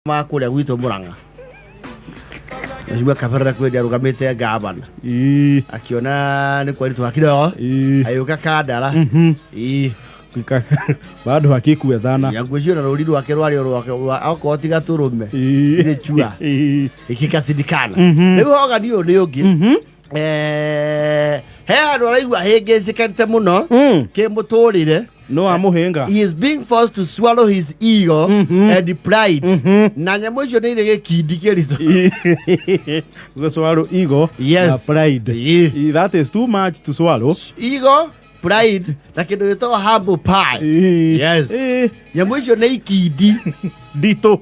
Makule gwito Muranga. Najua Kaperera kweli arugamite gavana. Akiona ni kweli tu hakida. Ayuka kadara. Bado hakikuwezana. Yangwishio na ruridu wake rwari ako tiga turume. Ile chua. Ikikasidikana. Leo hoga dio ni yogi. He andu araigua hengecekete muno ke muturire. No amuhenga. He is being forced to swallow his ego and pride. Na nyamo icio ni ire gikindi kirito. Go swallow ego and pride. That is too much to swallow. Ego, pride, na kindu gitwa humble pie. Yes. Nyamo icio ni ikindi. Dito.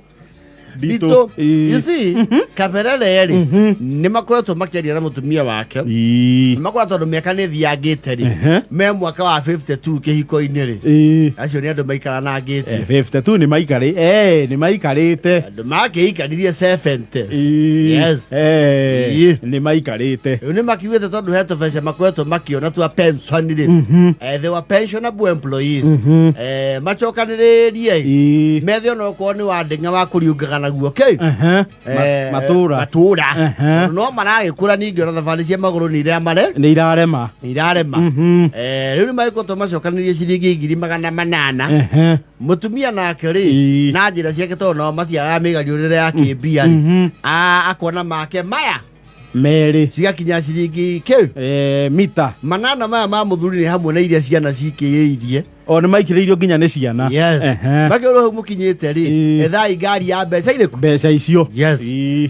You see, Kaperera eri ni makoretwo makiaria na mutumia wake. Makoretwo ndo miaka ni thiangite ri. Me mwaka wa 52 kihiko-ini ri. Acio ni andu maikara na ngiti. 52 ni maikari. Ni maikarite. Andu makikaririe 70. Yes. Ni maikarite. Ni makiwete tondu heto vesha makoretwo makiona tu pension ri. They were pensionable employees. Machokaniririe. Methe no ko ni wandinga wa kuriungaga naguo. Okay. Matura. No maragikura ningi ona thabari cia maguru ni iramare. Ni irarema. Riu ni maikoto macokanirie ciringi 800. Mutumia nake ri na njira ciake to no matiaga migariurire ya kibia ri. Akona make maya Meri cigakinya ciringi kiu mita 800 maya ma muthuri ni hamwe na iria ciana cikiirie. O ni maikireirio nginya ni ciana. Yes. Makero hu mukinyete ri ethai ngari ya mbeca iriku mbeca icio. Yes.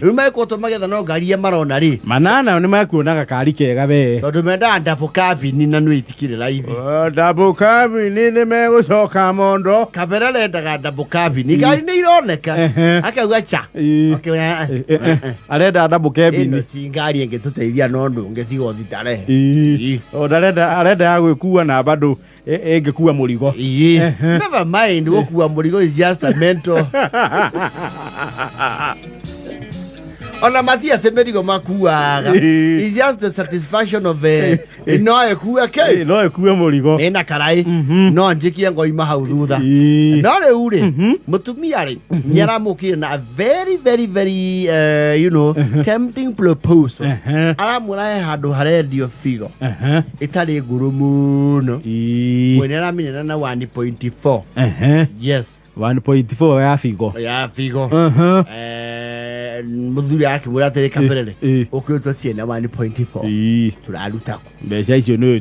Riu maikoto magetha no ngari ye marona ri manana ni makuonaga kari kega we tondu menda double cabin na no itikire raithi. Double cabin ni megucoka mondo. Kaperera endaga double cabin ngari ni ironeka akauga cha. Okay. Arenda double cabin ni ti ngari engetuteithia no ndu ngetigo thitare. O arenda ya gwikua na bado engekuwa murigo. Never mind gukua murigo is just a mental. Ona matia temerigo makuaga. It's just the satisfaction of no ekuwa ke. No ekuwa murigo. Ena karai. No njikie ngoima hau thutha. No riu ri mutumia ri nyaramukire na a very tempting proposal. Aramura handu harendio figo. Itari nguru muno. Mwene aramina na 1.4. Yes. 1.4 ya figo. Muthuri akimura atiri Kaperera ukitwa ciena 1.4 turaruta mbeca icio no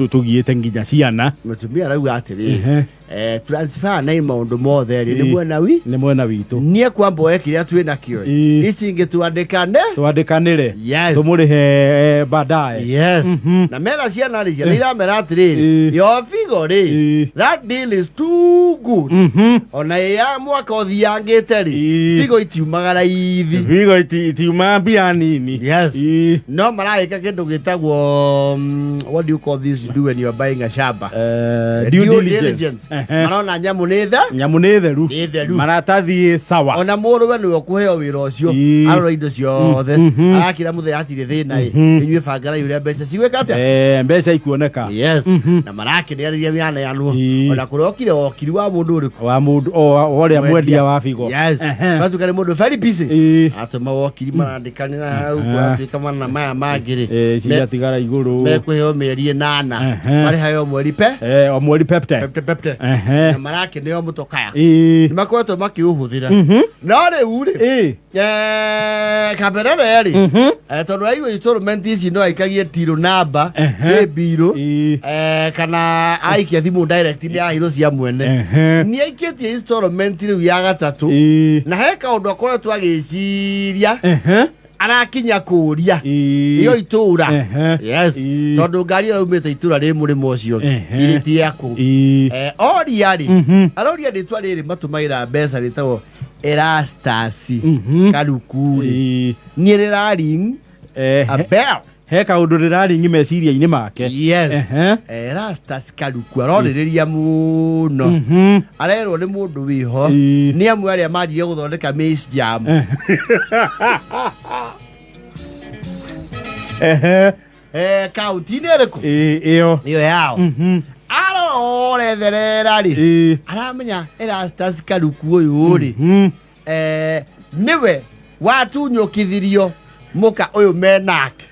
tugiete nginya ciana. Mutumia arauga atiri transfer na maundu mothe ni mwena witu nie kwamba ekire atwi na kio ici ingi twandikanire tumurihe baadaye. Yes. Na mera ciana ri ciana iramera atiri yo figo ri that deal is too good. Ona ya mwaka othiangite ri figo itiumagara ithi figo itiuma bia nini. Yes. No mararika kindu gitagwo what do you call this you do when you are buying a shamba? Due diligence. Marona nyamu ni theru maratathi sawa. Ona muru we niwe kuheo wira ucio arora indo ciothe arakira muthe atire thina inywe bangara yuria mbeca cigwekate mbeca ikuoneka. Yes. Na marakiriria yana yanu ona kurokire okiri wa mundu uriku wa mundu oria mwendia wa figo. Yes. Batu kare mundu very busy atuma okiri marandikanira hau kwatuika mana maya magiri ciatigara iguru mekuheo meri 8 mari hayo mweri o mweri pepte na marake neo mutokaya ni makoto makiuhuthira no riu ri Kaperera eri tondu aiwe installment ici no aikagie tiro namba biro kana aikia thimu direct ni ahiro cia mwene ni aikitie installment riu ya gatatu na he kaundu akoretwo agiciria arakinya kuria iyo itura. Yes. Tondu ngari umite itura ri murimo ucio iriti yaku oria ri aroria ritwa riri matumaira mbeca ritagwo Erastus Karukuri ni riraring abel he kaundu riraringi meciria-ini make. Yes. Erastus Karukuri aroriria muno arerwo ni mundu wiho ni amwe aria manjirie guthondeka Mace Jam. Kaunti ni iriku iyo yao aroretherera ri aramenya Erastus Karukuri uyu ri niwe watu nyokithirio muka uyu menake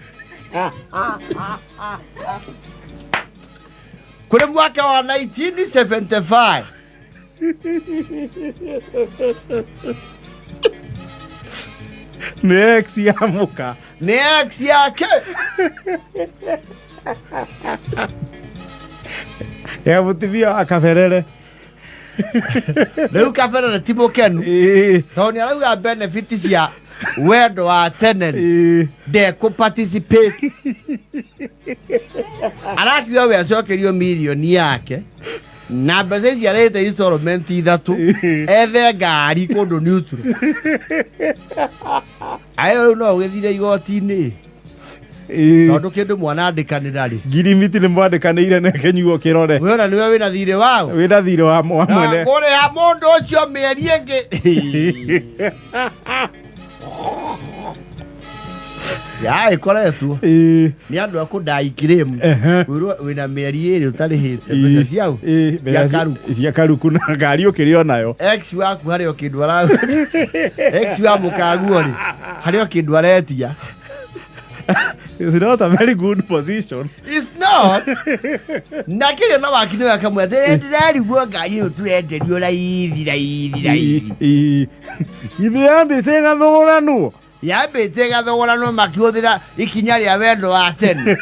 kule mwaka wa 1975 Next ya muka. Next yake. Ya mutivia akaferere. Leo kaferere timo kenu. Tony alauga benefits ya wendo wa tenen. De ko participate. Arakiwa we acokerio milioni yake. Na bezezi ya leta installment ithatu ethe ngari kundu neutral ayo no githire igoti-ini tondu kindu mwana andikanira ri girimiti ni mwandikanire na kenyuo kirore we ona niwe wina thire wao wina thire wa mwene kuri ha mundu ucio mieri ingi ya ikoretwo ni andu akudai kiremu wina mieri iri utarihite mbeca ciao ya karuku na ngari ukirio nayo ex waku hario kindu ara ex wa mukaguo ri hario kindu aretia. It's not a very good position. It's not. Nakire na wakini wakamwete ndari gwo ngari utuenderio raithi. Ithiambi tenga thogoranu. Yambite gathogorano makiuthira ikinya ria wendo wa tene.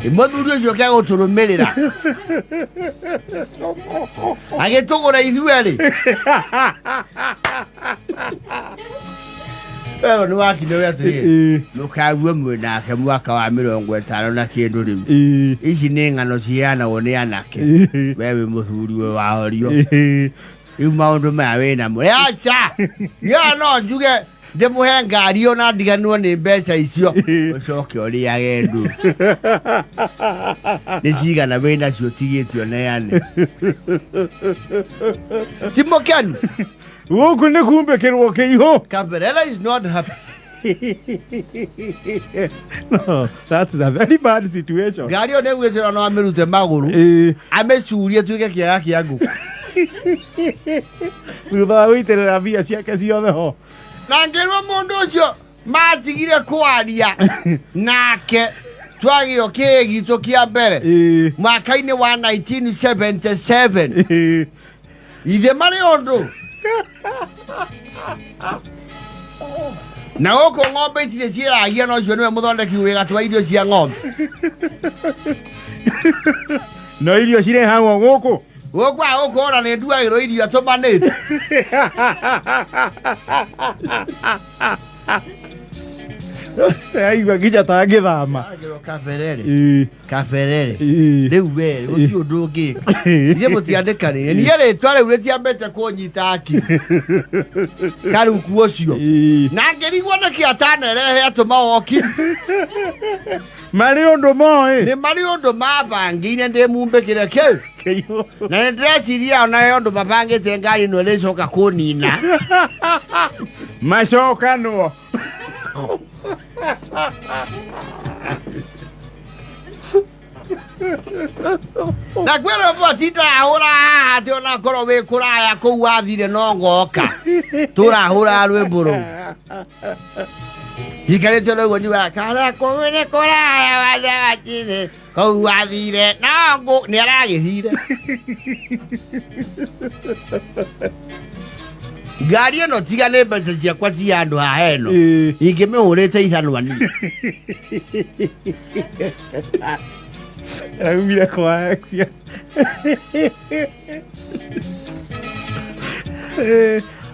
Imuthuri ucio kia guturumirira. Agitugura ithueri. Pero ni wakini we atiri. Nukaguo mwenake mwaka wa 50 na kindu riu. Ici ni ngano ciana wone anake. Wewe muthuri we wahorio. Iu maundu maya wina mo acha ya no njuge ndimuhe ngari ona ndiganwo ni mbeca icio ucoke uri agendu ni cigana wina cio tigitio na yane Timoken woku ni kumbe kirwo kiho Cabrera is not happy. No, that's a very bad situation. Ngari one gwicira no amirute maguru amecurie tuike kiaga kia nguku Thutha witerera mbia ciake ciothe ho na ngirwo mundu ucio matigire kwaria nake twagio kigito kia mbere mwaka-ini wa 1977 ithe mari undu na goko ng'ombe itire ciiragia no cio niwe muthondeki wiga twa irio cia ng'ombe no irio cirehagwo guku Gokwa ukora ni nduagiro irio atumanite. Ai bagija tangithama. Agiro kaferere. Kaferere. Riu we uti undu ungi. Ye mutiandikanire. Ni yere tware ure ciambete kunyita aki. Karuku ucio. Na ngerigwo na kiatanerehe atuma oki. Mari undu moi. Ni mari undu mabangine ndi mumbekire kiu. Na ndreciria ona undu mabangite ngari no lecoka kunina. Macoka no. Na kwero botita ahura ati ona koro we kuraya ku wathire no ngoka turahura rwemburu ikarete no goni wa kara komene kuraya waza watine ku wathire no ngo ni aragithire ngari ĩno tigane mbeca ciakwa ci handũ haha ĩno ingĩmĩhũrĩte ithanwa ni Aumire kwa axia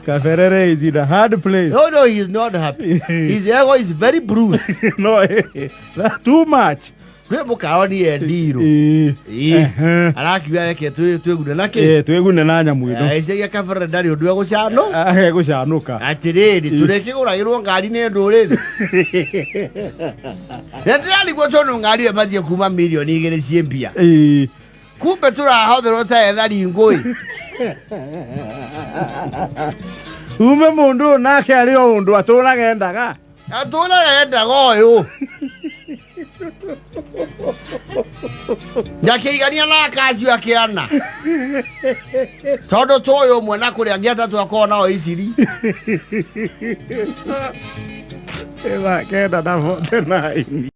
Kaferere is in a hard place. No, he is not happy. His ego is very bruised. No, that's too much. Kwe mukaoni endiro arakiwa yake twegune nake twegune na nyamu ino icigia kabere ndari undu egucano egucanuka atiriri turekiguragirwo ngari ni nduriri ndari gwocono ngari mathie kuma milioni 2 cie mbia kumbe turahotherwo ta ethari ngui ume mundu nake ari o undu aturagendaga uyu Ndakiigania na kazi akiana. Todo toyo mwana kuri angiata twakona o iciri. Eva kenda na vote na ini.